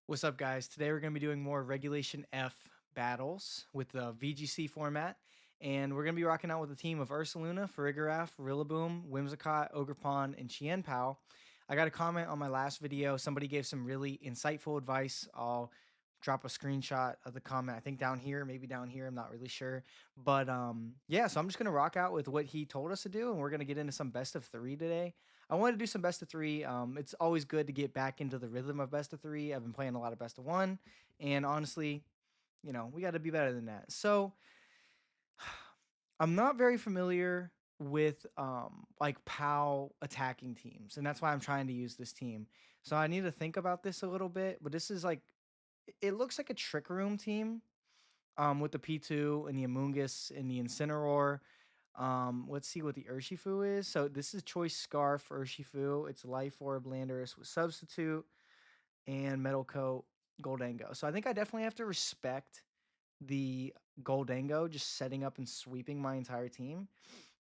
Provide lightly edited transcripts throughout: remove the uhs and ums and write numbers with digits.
What's up, guys? Today we're going to be doing more Regulation F battles with the VGC format, and we're going to be rocking out with a team of Ursaluna, Farigiraf, Rillaboom, Whimsicott, Ogerpon, and Qianpao. I got a comment on my last video. Somebody gave some really insightful advice. I'll drop a screenshot of the comment. I think down here, maybe down here. I'm not really sure, but yeah. So I'm just going to rock out with what he told us to do, and we're going to get into some best of three today. I wanted to do some best of three. It's always good to get back into the rhythm of best of three. I've been playing a lot of best of one, and honestly, we got to be better than that. So I'm not very familiar with like POW attacking teams, and that's why I'm trying to use this team. So I need to think about this a little bit. But this is like, it looks like a Trick Room team, with the P2 and the Amoonguss and the Incineroar. Let's see what the Urshifu is. So this is Choice Scarf Urshifu. It's Life Orb Landorus with Substitute and Metal Coat Goldango. So I think I definitely have to respect the Goldango just setting up and sweeping my entire team.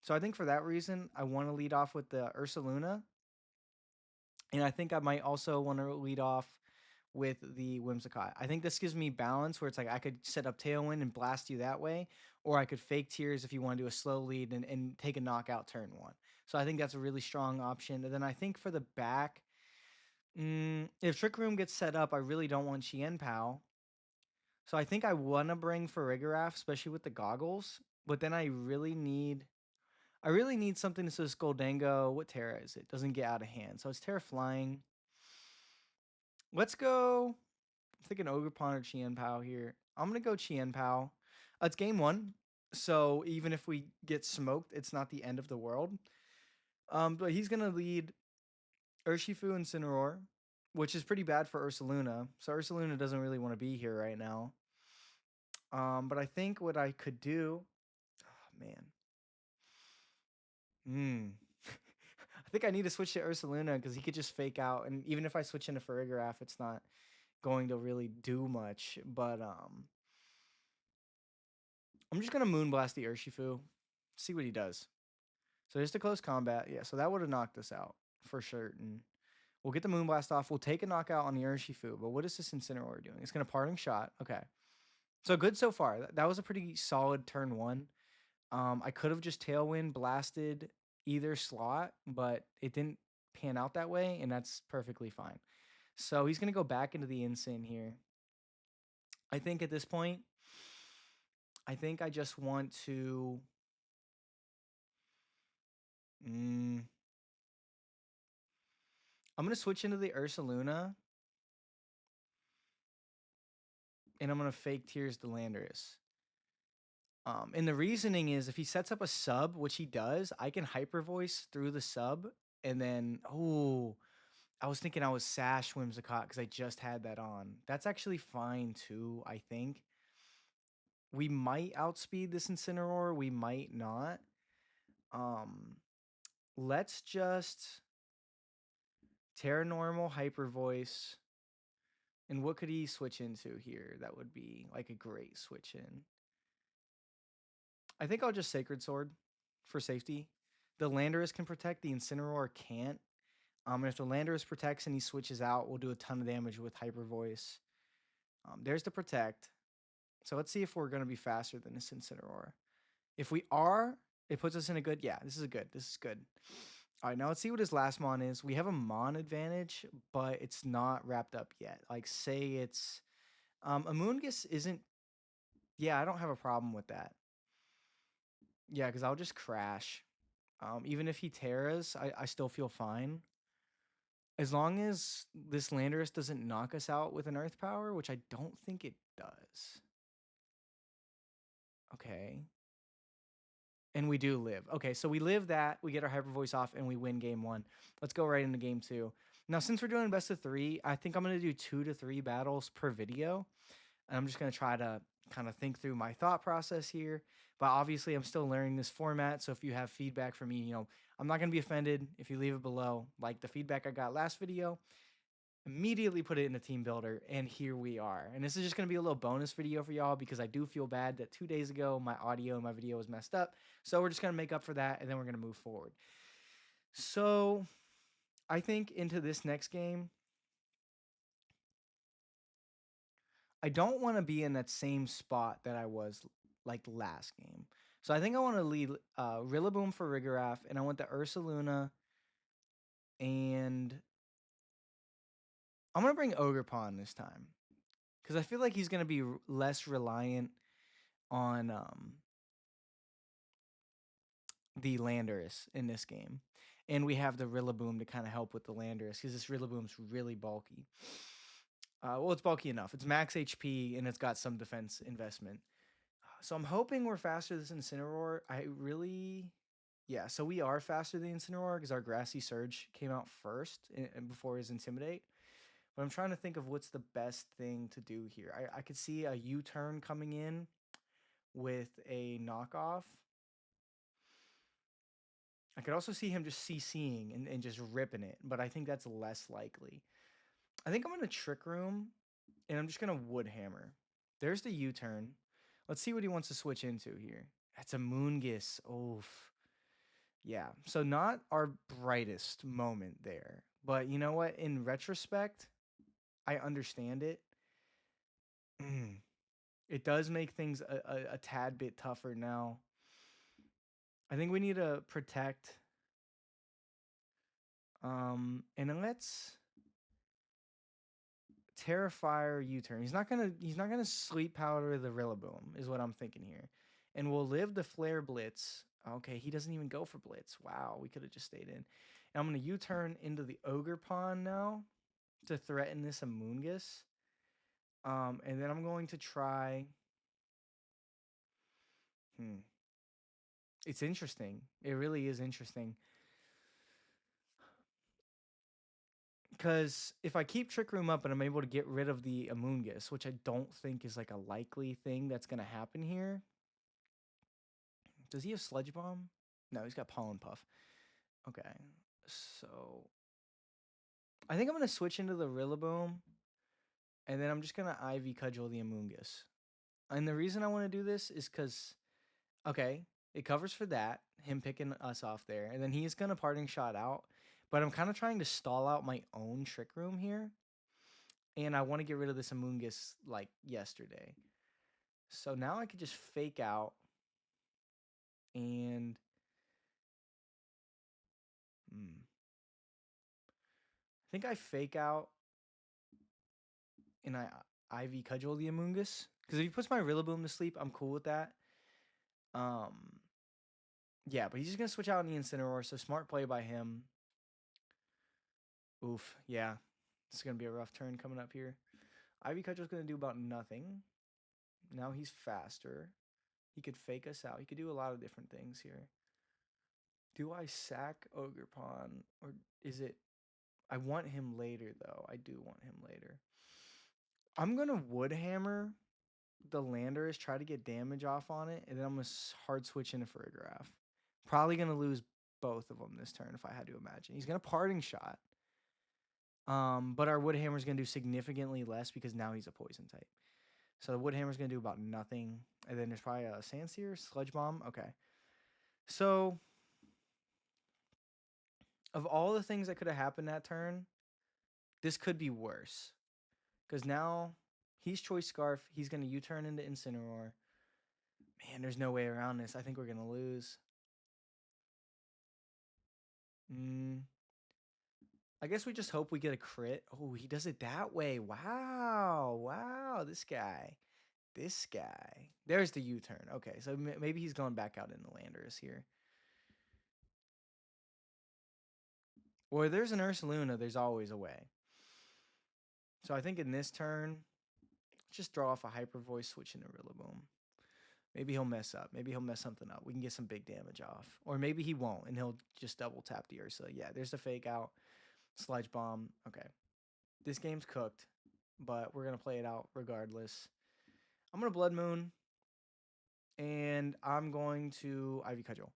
So I think for that reason, I want to lead off with the Ursaluna. And I think I might also want to lead off with the Whimsicott. I think this gives me balance where it's like I could set up Tailwind and blast you that way, or I could fake Tears if you want to do a slow lead and take a knockout turn one. So I think that's a really strong option. And then I think for the back, if Trick Room gets set up, I really don't want Qianpao. So I think I want to bring Farigiraf, especially with the goggles. But then I really need something that says Goldango. What Terra is it? Doesn't get out of hand. So it's Terra Flying. Let's go. I'm thinking Ogerpon or Qianpao here. I'm gonna go Qianpao. It's game one, so even if we get smoked, it's not the end of the world. But he's gonna lead Urshifu and Incineroar, which is pretty bad for Ursaluna. So Ursaluna doesn't really want to be here right now. But I think what I could do, oh man, hmm. I think I need to switch to Ursaluna because he could just fake out, and even if I switch into Farigiraf, it's not going to really do much. But I'm just gonna Moonblast the Urshifu, see what he does. So just a close combat, yeah. So that would have knocked us out for certain. We'll get the Moonblast off. We'll take a knockout on the Urshifu. But what is this Incineroar doing? It's gonna Parting Shot. Okay, so good so far. That was a pretty solid turn one. I could have just Tailwind blasted either slot, but it didn't pan out that way, and that's perfectly fine. So he's gonna go back into the Incin here. I think at this point, I think I just want to. Mm, I'm gonna switch into the Ursaluna, and I'm gonna fake Tears the Landorus. And the reasoning is if he sets up a sub, which he does, I can hyper voice through the sub, and then I was thinking I was Sash Whimsicott because I just had that on. That's actually fine too. I think we might outspeed this Incineroar, we might not. Um, let's just Terra Normal Hyper Voice. And what could he switch into here? That would be like a great switch in. I think I'll just Sacred Sword for safety. The Landorus can protect, the Incineroar can't. And if the Landorus protects and he switches out, we'll do a ton of damage with Hyper Voice. There's the protect. So let's see if we're going to be faster than this Incineroar. If we are, it puts us in a good, yeah, this is good. This is good. All right, now let's see what his last Mon is. We have a Mon advantage, but it's not wrapped up yet. Like, say it's, Amoonguss isn't, yeah, I don't have a problem with that. Yeah, because I'll just crash. Even if he tears, I still feel fine. As long as this Landorus doesn't knock us out with an Earth Power, which I don't think it does. Okay. And we do live. Okay, so we live that, we get our Hyper Voice off, and we win game one. Let's go right into game two. Now, since we're doing best of three, I think I'm going to do 2 to 3 battles per video. And I'm just going to try to kind of think through my thought process here. But obviously, I'm still learning this format. So if you have feedback for me, I'm not going to be offended if you leave it below. Like the feedback I got last video, immediately put it in a team builder, and here we are. And this is just going to be a little bonus video for y'all because I do feel bad that 2 days ago my audio and my video was messed up. So we're just going to make up for that, and then we're going to move forward. So I think into this next game, I don't want to be in that same spot that I was like last game. So I think I want to lead Rillaboom for Rigorath, and I want the Ursaluna, and I'm gonna bring Ogerpon this time because I feel like he's gonna be less reliant on the Landorus in this game, and we have the Rillaboom to kind of help with the Landorus because this Rillaboom's really bulky. Well, it's bulky enough. It's max HP and it's got some defense investment. So I'm hoping we're faster than Incineroar. Yeah. So we are faster than Incineroar because our Grassy Surge came out first and before his Intimidate. But I'm trying to think of what's the best thing to do here. I could see a U-turn coming in with a knockoff. I could also see him just CCing and just ripping it, but I think that's less likely. I think I'm going to Trick Room, and I'm just going to Wood Hammer. There's the U-turn. Let's see what he wants to switch into here. That's a Moongus. Oof. Yeah, so not our brightest moment there. But you know what? In retrospect, I understand it. It does make things a tad bit tougher now. I think we need to protect. And then let's Terrifier U-turn. He's not gonna sleep powder the Rillaboom, is what I'm thinking here. And we'll live the Flare Blitz. Okay, he doesn't even go for Blitz. Wow, we could have just stayed in. And I'm gonna U-turn into the Ogerpon now to threaten this Amoonguss. And then I'm going to try. It's interesting. It really is interesting. Because if I keep Trick Room up and I'm able to get rid of the Amoonguss, which I don't think is like a likely thing that's going to happen here. Does he have Sludge Bomb? No, he's got Pollen Puff. Okay, so I think I'm going to switch into the Rillaboom, and then I'm just going to Ivy Cudgel the Amoonguss. And the reason I want to do this is because, okay, it covers for that, him picking us off there, and then he's going to Parting Shot out, but I'm kind of trying to stall out my own Trick Room here. And I want to get rid of this Amoonguss like yesterday. So now I could just fake out and I think I fake out and I Ivy Cudgel the Amoonguss. Because if he puts my Rillaboom to sleep, I'm cool with that. Yeah, but he's just gonna switch out in the Incineroar, so smart play by him. Oof, yeah. It's gonna be a rough turn coming up here. Ivy Cudgel's gonna do about nothing. Now he's faster. He could fake us out. He could do a lot of different things here. Do I sack Ogerpon or is it? I want him later though. I do want him later. I'm gonna Wood Hammer the Landorus, try to get damage off on it, and then I'm gonna hard switch into Farigiraf. Probably gonna lose both of them this turn if I had to imagine. He's gonna Parting Shot. But our Wood Hammer's gonna do significantly less because now he's a poison type. So the Wood Hammer's gonna do about nothing. And then there's probably a Sandsear, Sludge Bomb. Okay. So of all the things that could have happened that turn, this could be worse. Because now he's Choice Scarf. He's going to U-turn into Incineroar. Man, there's no way around this. I think we're going to lose. I guess we just hope we get a crit. Oh, he does it that way. Wow. Wow. This guy. There's the U-turn. Okay, so maybe he's going back out in the Landorus here. Or there's an Ursaluna. There's always a way. So I think in this turn, just draw off a Hyper Voice, switch into Rillaboom. Maybe he'll mess up. Maybe he'll mess something up. We can get some big damage off. Or maybe he won't, and he'll just double tap the Ursa. Yeah, there's the fake out. Sludge Bomb. Okay. This game's cooked, but we're going to play it out regardless. I'm going to Blood Moon, and I'm going to Ivy Cudgel.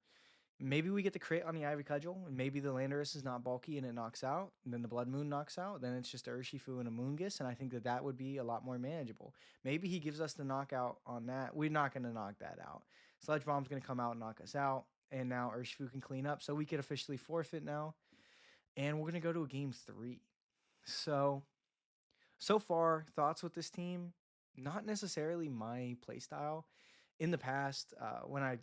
Maybe we get the crit on the Ivy Cudgel, and maybe the Landorus is not bulky and it knocks out, and then the Blood Moon knocks out, then it's just a Urshifu and a Moongus, and I think that would be a lot more manageable. Maybe he gives us the knockout on that. We're not going to knock that out. Sludge Bomb's going to come out and knock us out, and now Urshifu can clean up, so we could officially forfeit now, and we're going to go to a game 3. So far, thoughts with this team? not necessarily my playstyle. In the past, when I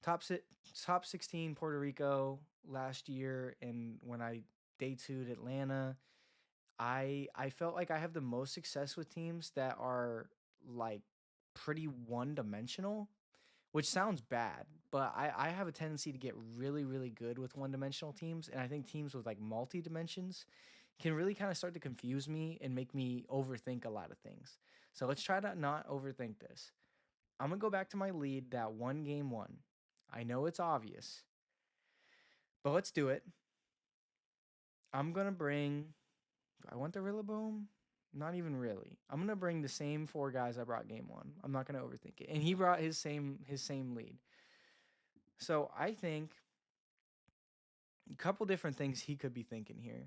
top sit top 16 Puerto Rico last year, and when I day two'd Atlanta, I felt like I have the most success with teams that are like pretty one dimensional, which sounds bad, but I have a tendency to get really, really good with one dimensional teams. And I think teams with like multi dimensions can really kind of start to confuse me and make me overthink a lot of things. So let's try to not overthink this. I'm going to go back to my lead that one game one. I know it's obvious, but let's do it. I'm going to bring. Do I want the Rillaboom? Not even really. I'm gonna bring the same four guys I brought game one. I'm not gonna overthink it. And he brought his same lead. So I think a couple different things he could be thinking here.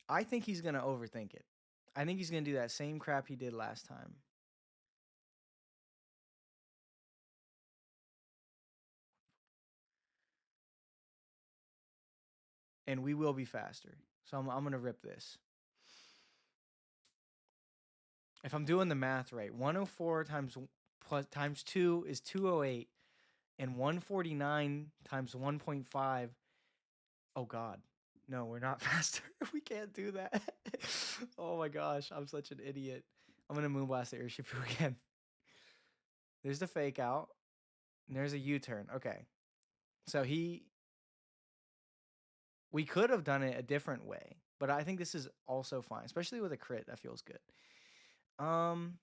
I think he's gonna overthink it. I think he's gonna do that same crap he did last time. And we will be faster. So I'm gonna rip this. If I'm doing the math right, 104 times 2 is 208, and 149 times 1.5. Oh God. No, we're not faster. We can't do that. Oh my gosh, I'm such an idiot. I'm gonna Moonblast the Urshifu again. There's the fake out. And there's a U-turn. Okay. So we could have done it a different way, but I think this is also fine, especially with a crit. That feels good. On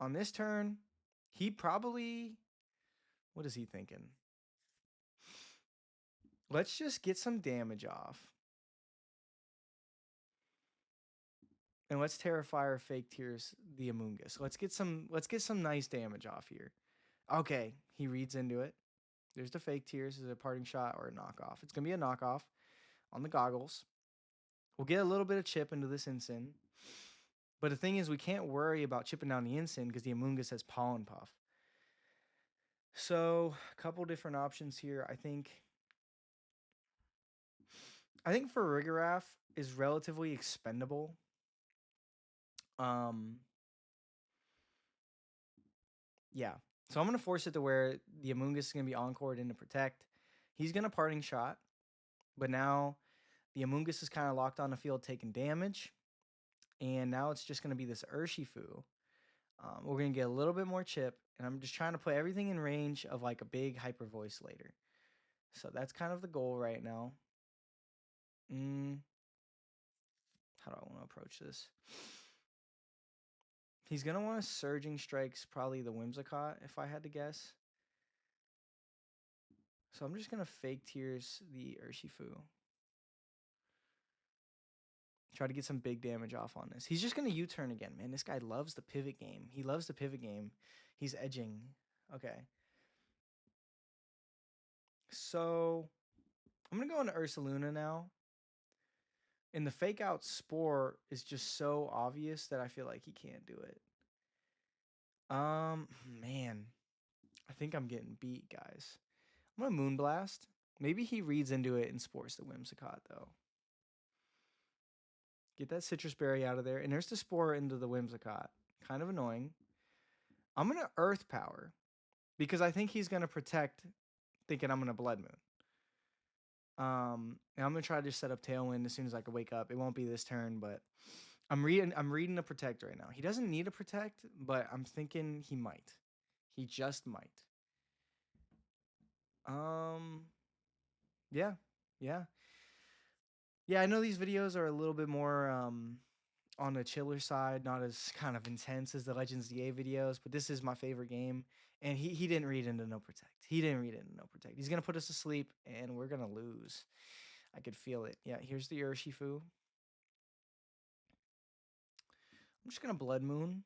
this turn, he probably, what is he thinking? Let's just get some damage off. And let's Terrifier Fake Tears the Amoonguss. Let's get some nice damage off here. Okay, he reads into it. There's the Fake Tears. Is it a parting shot or a knockoff? It's gonna be a knockoff on the goggles. We'll get a little bit of chip into this Ensign. But the thing is, we can't worry about chipping down the Ensign because the Amoonguss has Pollen Puff. So, a couple different options here. I think Farigiraf is relatively expendable. Um, yeah. So I'm gonna force it to where the Amoonguss is gonna be encored into Protect. He's gonna parting shot, but now the Amoonguss is kind of locked on the field taking damage. And now it's just gonna be this Urshifu. We're gonna get a little bit more chip, and I'm just trying to put everything in range of like a big Hyper Voice later. So that's kind of the goal right now. How do I want to approach this? He's gonna want to Surging Strikes probably the Whimsicott if I had to guess. So I'm just gonna Fake Tears the Urshifu. Try to get some big damage off on this. He's just gonna U-turn again, man. This guy loves the pivot game. He loves the pivot game. He's edging. Okay. So I'm gonna go into Ursaluna now. And the fake out Spore is just so obvious that I feel like he can't do it. Man. I think I'm getting beat, guys. I'm gonna Moonblast. Maybe he reads into it and Spores the Whimsicott, though. Get that Citrus Berry out of there. And there's the Spore into the Whimsicott. Kind of annoying. I'm gonna Earth Power. Because I think he's gonna Protect, thinking I'm gonna Blood Moon. And I'm gonna try to just set up Tailwind as soon as I can wake up. It won't be this turn, but I'm reading a Protect right now. He doesn't need a Protect, but I'm thinking he might. He just might. Yeah, yeah, yeah. I know these videos are a little bit more on the chiller side, not as kind of intense as the Legends DA videos, but this is my favorite game. And he didn't read into no Protect. He didn't read into no Protect. He's gonna put us to sleep, and we're gonna lose. I could feel it. Yeah, here's the Urshifu. I'm just gonna Blood Moon.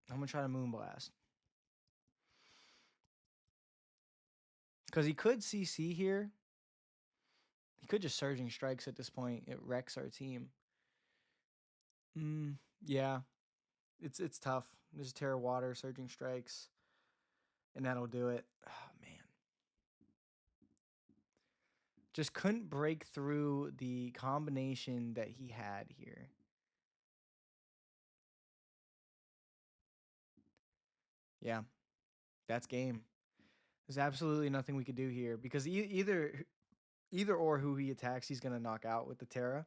I'm gonna try to Moonblast. Because he could CC here. He could just Surging Strikes at this point. It wrecks our team. Yeah. It's tough. There's Terra Water, Surging Strikes, and that'll do it. Oh, man. Just couldn't break through the combination that he had here. Yeah, that's game. There's absolutely nothing we could do here because either or who he attacks, he's gonna knock out with the Terra.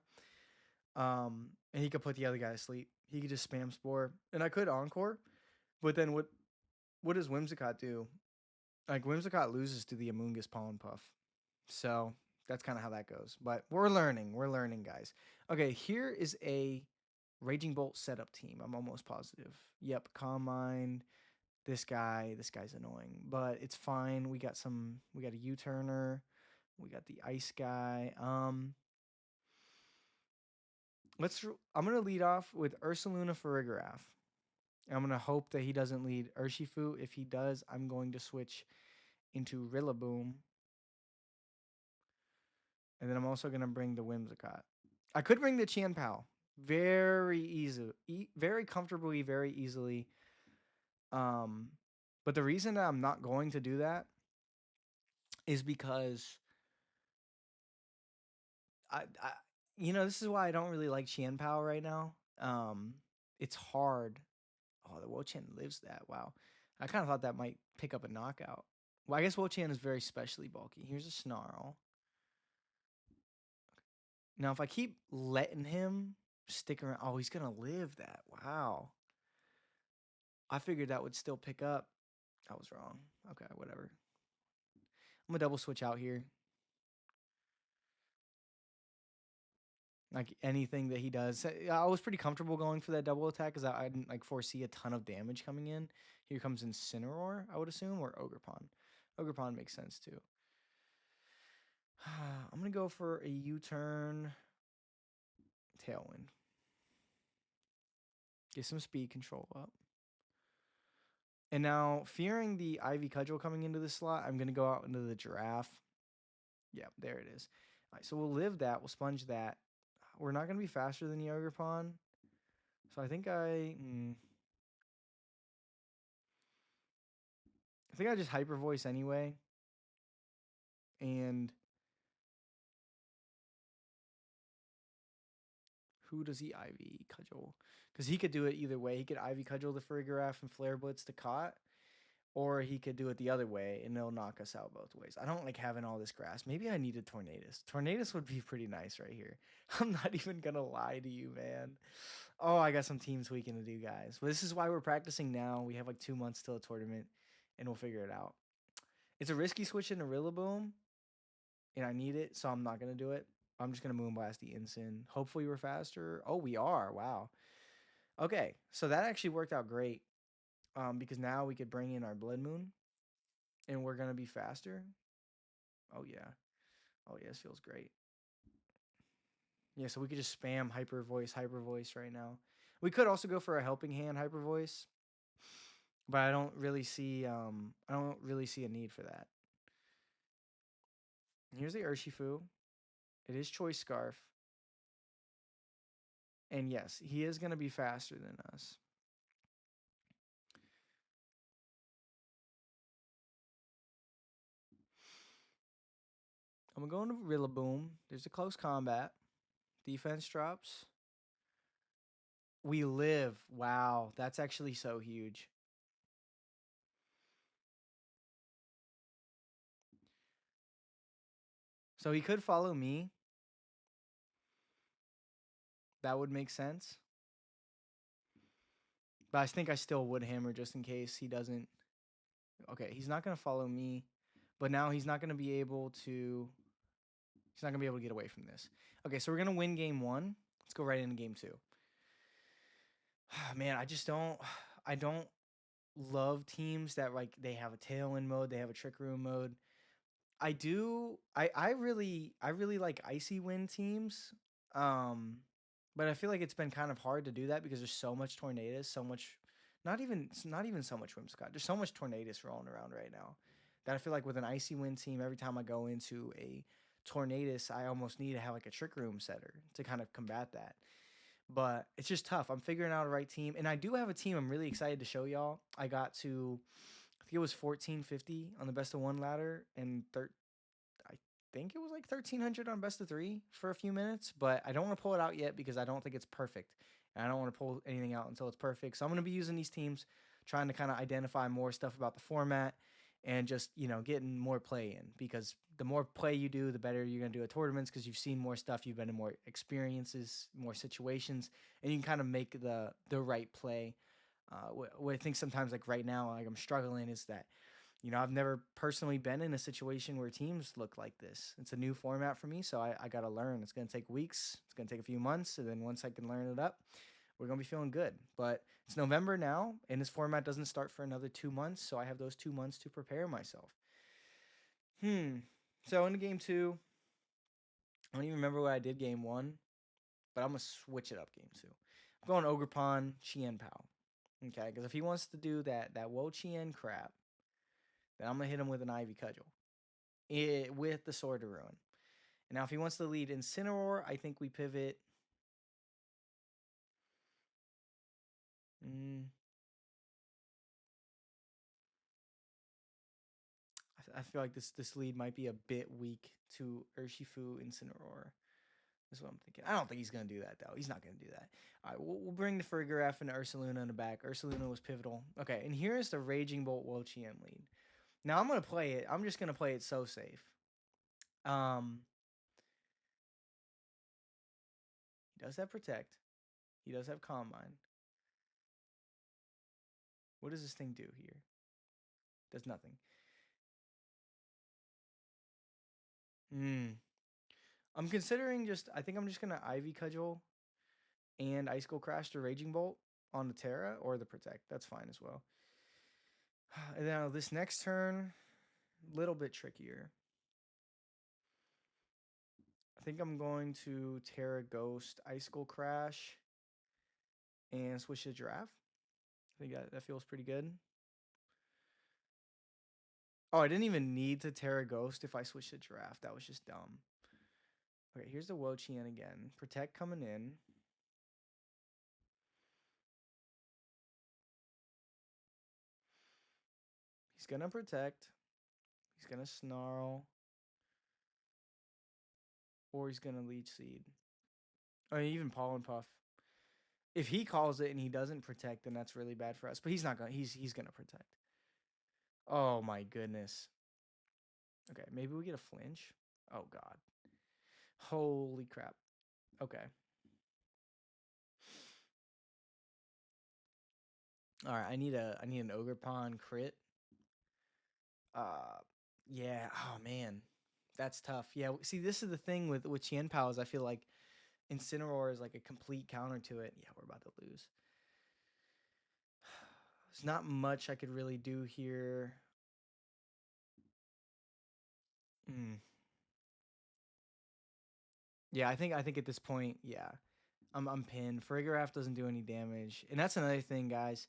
And he could put the other guy to sleep. He could just spam Spore, and I could Encore, but then what does Whimsicott do? Like Whimsicott loses to the Amoonguss Pollen Puff, so that's kind of how that goes. But we're learning, guys. Okay, here is a Raging Bolt setup team. I'm almost positive. Yep, Calm Mind. This guy's annoying, but it's fine. We got a U-turner. We got the ice guy. I'm gonna lead off with Ursaluna Farigiraf. I'm gonna hope that he doesn't lead Urshifu. If he does, I'm going to switch into Rillaboom. And then I'm also gonna bring the Whimsicott. I could bring the Qianpao very easy, very comfortably, very easily. Um, but the reason that I'm not going to do that is because I this is why I don't really like Qianpao right now. It's hard. Oh, the Wo-Chan lives that. Wow. I kind of thought that might pick up a knockout. Well, I guess Wo-Chan is very specially bulky. Here's a Snarl. Now, if I keep letting him stick around, oh, he's gonna live that. Wow. I figured that would still pick up. I was wrong. Okay, whatever. I'm gonna double switch out here. Like anything that he does, I was pretty comfortable going for that double attack because I didn't like foresee a ton of damage coming in. Here comes Incineroar, I would assume, or Ogerpon. Ogerpon makes sense too. I'm gonna go for a U-turn, Tailwind. Get some speed control up. And now, fearing the Ivy Cudgel coming into the slot, I'm gonna go out into the Giraffe. Yeah, there it is. All right, so we'll live that. We'll sponge that. We're not gonna be faster than the Ogerpon, so I think I just Hyper Voice anyway, and who does he Ivy Cudgel? Because he could do it either way. He could Ivy Cudgel the Farigiraf and Flare Blitz to Cot, or he could do it the other way and it'll knock us out both ways. I don't like having all this grass. Maybe I need a Tornadus. Tornadus would be pretty nice right here. I'm not even gonna lie to you, man. Oh, I got some team tweaking to do, guys. But this is why we're practicing now. We have like 2 months till a tournament, and we'll figure it out. It's a risky switch into Rillaboom, and I need it, so I'm not gonna do it. I'm just gonna Moonblast the Incin. Hopefully we're faster. Oh, we are. Wow. Okay, so that actually worked out great. Because now we could bring in our Blood Moon, and we're gonna be faster. Oh yeah. Oh yeah, this feels great. Yeah, so we could just spam Hyper Voice right now. We could also go for a Helping Hand Hyper Voice, but I don't really see a need for that. Here's the Urshifu. It is Choice Scarf. And yes, he is going to be faster than us. I'm going to Rillaboom. There's a close combat. Defense drops. We live. Wow, that's actually so huge. So he could follow me. That would make sense. But I think I still would hammer just in case he doesn't. Okay, he's not going to follow me. But now he's not going to be able to. He's not going to be able to get away from this. Okay, so we're going to win game 1. Let's go right into game 2. Man, I don't love teams that like they have a tailwind mode, they have a trick room mode. I really like icy wind teams. Um but I feel like it's been kind of hard to do that because there's so much Tornadus, so much not even so much Whimsicott. There's so much Tornadus rolling around right now that I feel like with an icy wind team, every time I go into a Tornadus, I almost need to have like a trick room setter to kind of combat that. But it's just tough. I'm figuring out a right team, and I do have a team I'm really excited to show y'all. I got to, I think it was 1450 on the best of one ladder, and think it was like 1300 on best of three for a few minutes, but I don't want to pull it out yet because I don't think it's perfect. And I don't want to pull anything out until it's perfect. So I'm going to be using these teams, trying to kind of identify more stuff about the format and just, getting more play in because the more play you do, the better you're going to do at tournaments because you've seen more stuff, you've been in more experiences, more situations, and you can kind of make the right play. What I think sometimes, like right now, like I'm struggling is that I've never personally been in a situation where teams look like this. It's a new format for me, so I got to learn. It's going to take weeks, it's going to take a few months, and then once I can learn it up, we're going to be feeling good. But it's November now, and this format doesn't start for another 2 months, so I have those 2 months to prepare myself. So in game two, I don't even remember what I did game one, but I'm going to switch it up game two. I'm going Ogrepon, Chien Pao. Okay, because if he wants to do that Wo Chien crap, then I'm going to hit him with an Ivy Cudgel with the Sword of Ruin. And now if he wants to lead Incineroar, I think we pivot. Mm, I feel like this lead might be a bit weak to Urshifu Incineroar. That's what I'm thinking. I don't think he's going to do that, though. He's not going to do that. All right, we'll bring the Farigiraf and Ursaluna in the back. Ursaluna was pivotal. Okay, and here's the Raging Bolt Wo-Chien lead. Now I'm going to play it. I'm just going to play it so safe. He does have Protect. He does have Calm Mind. What does this thing do here? Does nothing. I'm considering I think I'm just going to Ivy Cudgel and Icicle Crash to Raging Bolt on the Terra or the Protect. That's fine as well. And now this next turn, a little bit trickier. I think I'm going to Terra Ghost, Icicle Crash, and switch to Giraffe. I think that feels pretty good. Oh, I didn't even need to Terra Ghost if I switched to Giraffe. That was just dumb. Okay, here's the Wo-Chien again. Protect coming in. He's going to Protect. He's going to Snarl. Or he's going to Leech Seed. Or even Pollen Puff. If he calls it and he doesn't Protect, then that's really bad for us. But he's not going to. He's going to Protect. Oh, my goodness. Okay, maybe we get a flinch. Oh, God. Holy crap. Okay. All right, I need an Ogrepon crit. Uh, yeah. Oh man, that's tough. Yeah. See, this is the thing with Chien Pao is I feel like Incineroar is like a complete counter to it. Yeah, we're about to lose. There's not much I could really do here. Mm. Yeah, I think at this point, yeah, I'm pinned. Farigiraf doesn't do any damage, and that's another thing, guys.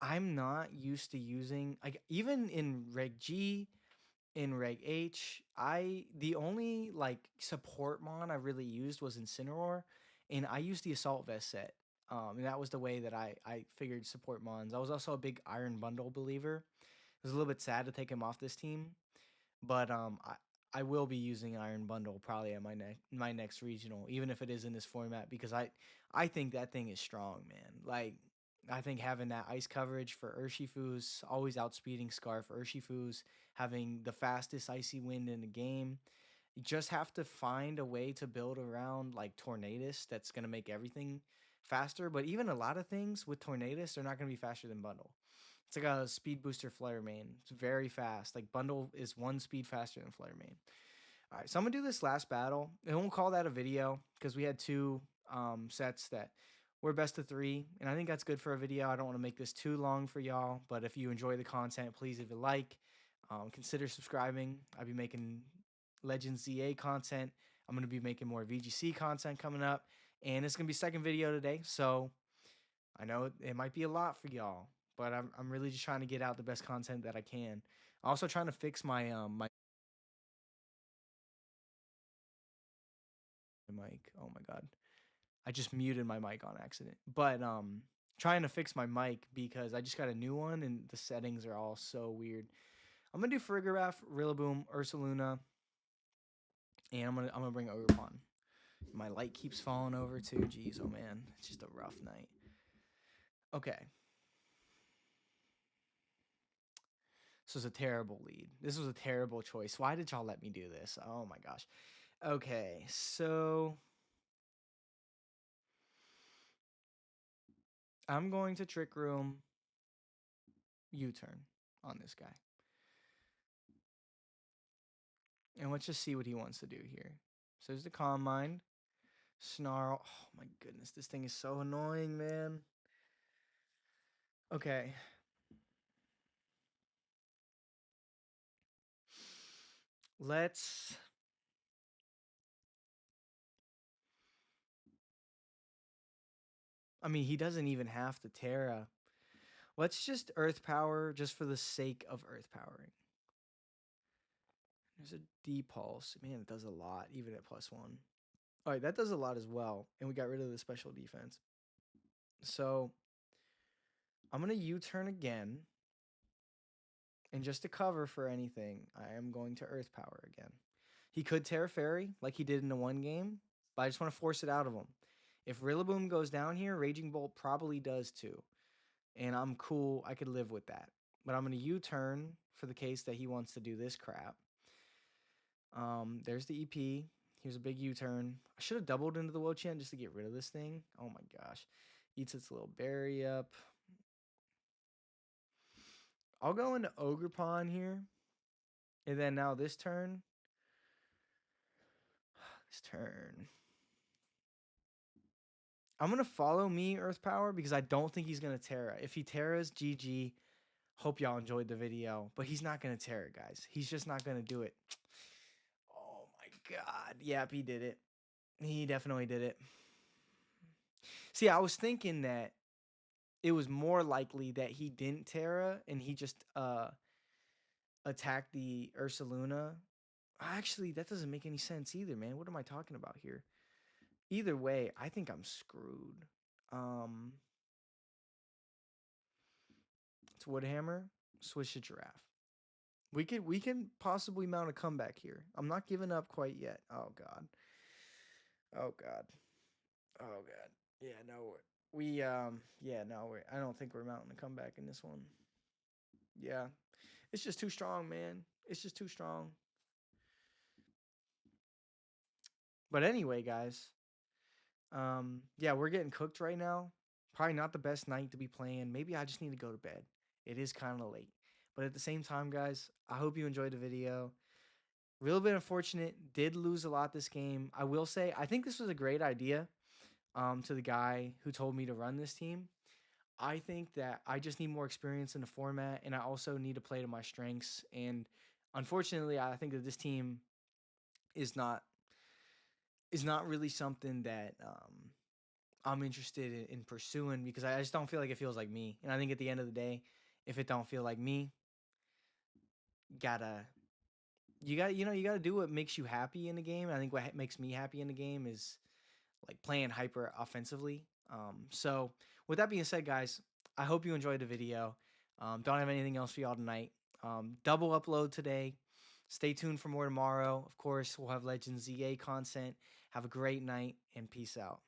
I'm not used to using like even in Reg G, in Reg H, the only like support mon I really used was Incineroar, and I used the Assault Vest set. And that was the way that I figured support mons. I was also a big Iron Bundle believer. It was a little bit sad to take him off this team, but I will be using Iron Bundle probably at my next regional, even if it is in this format, because I think that thing is strong, man. Like I think having that ice coverage for Urshifu's, always outspeeding Scarf Urshifu's, having the fastest icy wind in the game. You just have to find a way to build around like Tornadus that's gonna make everything faster. But even a lot of things with Tornadus, they're not gonna be faster than Bundle. It's like a speed booster Flare Main. It's very fast. Like Bundle is one speed faster than Flare Main. All right, so I'm gonna do this last battle. And we'll call that a video because we had two sets that were best of three, and I think that's good for a video. I don't want to make this too long for y'all, but if you enjoy the content, please leave a like. Consider subscribing. I'll be making Legends ZA content. I'm gonna be making more VGC content coming up, and it's gonna be second video today. So I know it might be a lot for y'all, but I'm really just trying to get out the best content that I can. Also trying to fix my mic. Oh my god. I just muted my mic on accident. But trying to fix my mic because I just got a new one and the settings are all so weird. I'm gonna do Farigiraf, Rillaboom, Ursaluna, And I'm gonna bring Ogerpon. My light keeps falling over too. Jeez, oh man, it's just a rough night. Okay, this was a terrible lead. This was a terrible choice. Why did y'all let me do this? Oh my gosh. Okay, so I'm going to Trick Room U-turn on this guy. And let's just see what he wants to do here. So there's the Calm Mind. Snarl. Oh my goodness, this thing is so annoying, man. Okay. Let's... I mean, he doesn't even have to Terra. Let's just Earth Power just for the sake of Earth Powering. There's a D-Pulse. Man, it does a lot, even at +1. All right, that does a lot as well. And we got rid of the special defense. So I'm going to U-turn again. And just to cover for anything, I am going to Earth Power again. He could Terra Fairy like he did in the one game, but I just want to force it out of him. If Rillaboom goes down here, Raging Bolt probably does too. And I'm cool. I could live with that. But I'm going to U-turn for the case that he wants to do this crap. There's the EP. Here's a big U-turn. I should have doubled into the Wo-Chien just to get rid of this thing. Oh my gosh. Eats its little berry up. I'll go into Ogerpon here. And then now this turn. I'm going to follow me Earth Power because I don't think he's going to Terra. If he Terras, GG. Hope y'all enjoyed the video. But he's not going to Terra, guys. He's just not going to do it. Oh my god. Yep, he did it. He definitely did it. See, I was thinking that it was more likely that he didn't Terra and he just attacked the Ursaluna. Actually, that doesn't make any sense either, man. What am I talking about here? Either way, I think I'm screwed. It's Woodhammer, switch to Giraffe. We can possibly mount a comeback here. I'm not giving up quite yet. Oh god. Oh god. Oh god. Yeah, no. I don't think we're mounting a comeback in this one. Yeah. It's just too strong, man. It's just too strong. But anyway, guys. Yeah, we're getting cooked right now. Probably not the best night to be playing. Maybe I just need to go to bed. It is kind of late. But at the same time, guys, I hope you enjoyed the video. Real bit unfortunate. Did lose a lot this game. I will say, I think this was a great idea to the guy who told me to run this team. I think that I just need more experience in the format, and I also need to play to my strengths. And unfortunately, I think that this team is not really something that I'm interested in pursuing because I just don't feel like it feels like me. And I think at the end of the day, if it don't feel like me, gotta you gotta do what makes you happy in the game. I think what makes me happy in the game is like playing hyper offensively. So with that being said, guys, I hope you enjoyed the video. Don't have anything else for y'all tonight. Double upload today. Stay tuned for more tomorrow. Of course, we'll have Legends ZA content. Have a great night and peace out.